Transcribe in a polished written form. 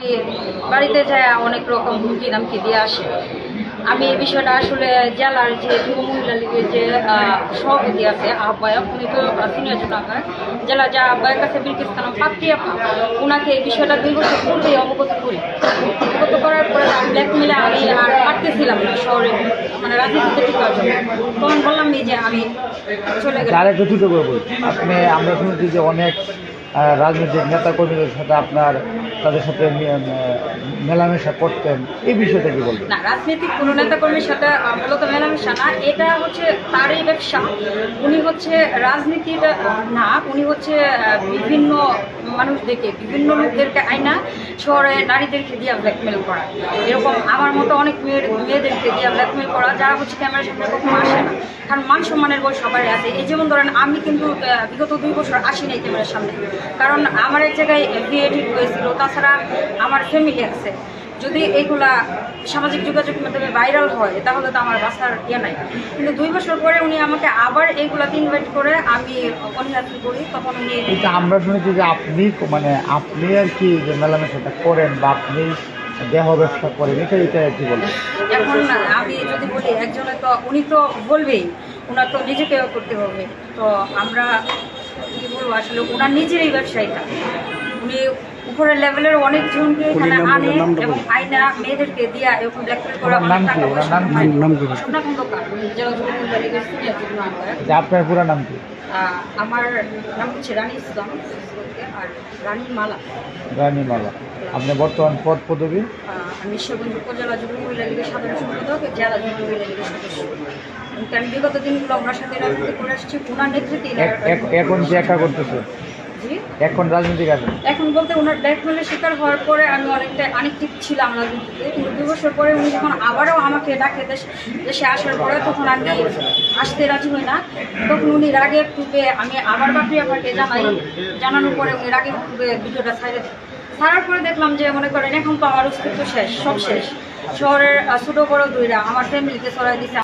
কি বাড়িতে যায় অনেক রকম হুমকি দামকি দিয়ে আসে। আমি এই বিষয়টা আসলে জেলার যে যুব মহিলা লীগের যে সভাপতি আছে আহ্বায়ক, উনি তো সিনিয়র জুন আহ্বায়ক, জেলা যা আহ্বায়ক আছে বিলকিস খানম পাত্রী আপা, ওনাকে এই বিষয়টা 2 বছর পূর্বেই অবগত করি। অবগত করার পরে ব্ল্যাকমেলে আমি আর পারতেছিলাম না শহরে মানে রাজনীতিতে টিকার জন্য, তখন বললাম যে আমি চলে গেলাম। আরেকটু ছোট করে বলি, আমরা শুনেছি যে অনেক রাজনৈতিক নেতা কর্মীদের সাথে আপনার তাদের সাথে মেলামেশা করতেন, এই বিষয়টা কি বলবেন? না, রাজনৈতিক কোনো নেতা কর্মীর সাথে মূলত মেলামেশা না, এটা হচ্ছে তারই ব্যবসা। উনি হচ্ছে রাজনীতির না, উনি হচ্ছে বিভিন্ন মানুষদেরকে, বিভিন্ন লোকদেরকে আইনা শহরে নারীদেরকে দিয়ে ব্ল্যাকমেল করা, এরকম আমার মতো অনেক মেয়েদেরকে দিয়ে ব্ল্যাকমেল করা, যারা হচ্ছে ক্যামেরার সামনে কখনো আসে না। কারণ মান সম্মানের বই সবারই আছে। এই যেমন ধরেন আমি কিন্তু বিগত 2 বছর আসি নাই ক্যামেরার সামনে, কারণ আমার এক জায়গায় বিয়ে ঠিক হয়েছিল, তাছাড়া আমার ফ্যামিলি আছে। যদি এইগুলা সামাজিক যোগাযোগ মাধ্যমে ভাইরাল হয় তাহলে তো আমার বাসার নাই। কিন্তু 2 বছর পরে উনি আমাকে আবার এইগুলাতে ইনভাইট করে, আমি অনিহাতি করি, তখন উনি আমরা শুনেছি যে আপনি আর কি যে মেলামেশাটা করেন বা আপনি দেহ ব্যবসা করেন, এটা কি বলবেন? এখন আমি যদি বলি একজনে তো উনি তো বলবেই, ওনার তো নিজেকে করতে হবে। তো আমরা কি বলবো, আসলে ওনার নিজেরই ব্যবসায়ীটা, উনি উপরের লেভেলের অনেকজনকে এখানে আনে এবং আইনা মেয়েদেরকে দিয়া এরকম ব্ল্যাকমেল করা। আপনার পুরো নাম কি? আমার নাম হচ্ছে রানী ইসলাম আর রানী মালা। রানী মালা। আপনার বর্তমান পদ পদবী? আমি ঈশ্বরগঞ্জ উপজেলা যুব মহিলা লীগের সাধারণ সম্পাদক, জেলা যুব মহিলা লীগের সদস্য। আমি বিগত দিনগুলো ওনার সাথে রাজনীতি করে আসছি, ওনার নেতৃত্বে। এখন কি একা করতেছে? এখন রাজনীতি আছে এখন বলতে ওনার ব্ল্যাকমেলের শিকার হওয়ার পরে আমি অনেকটা অনেকটিভ ছিলাম রাজনীতিতে, কিন্তু 2 বছর পরে উনি যখন আবারও আমাকে ডাকে দেশে আসার পরে, তখন আমি আসতে রাজি হই না। তখন উনি রাগে টুপে, আমি আবার বাপরি আমাকে জানানোর পরে উনি রাগে টুপে ভিডিওটা ছাড়ার পরে দেখলাম যে মনে করেন এখন তো আমার অস্তিত্ব শেষ, সব শেষ। শহরের ছোটো বড় দুইরা আমার ফ্যামিলিকে ছড়াই দিচ্ছে।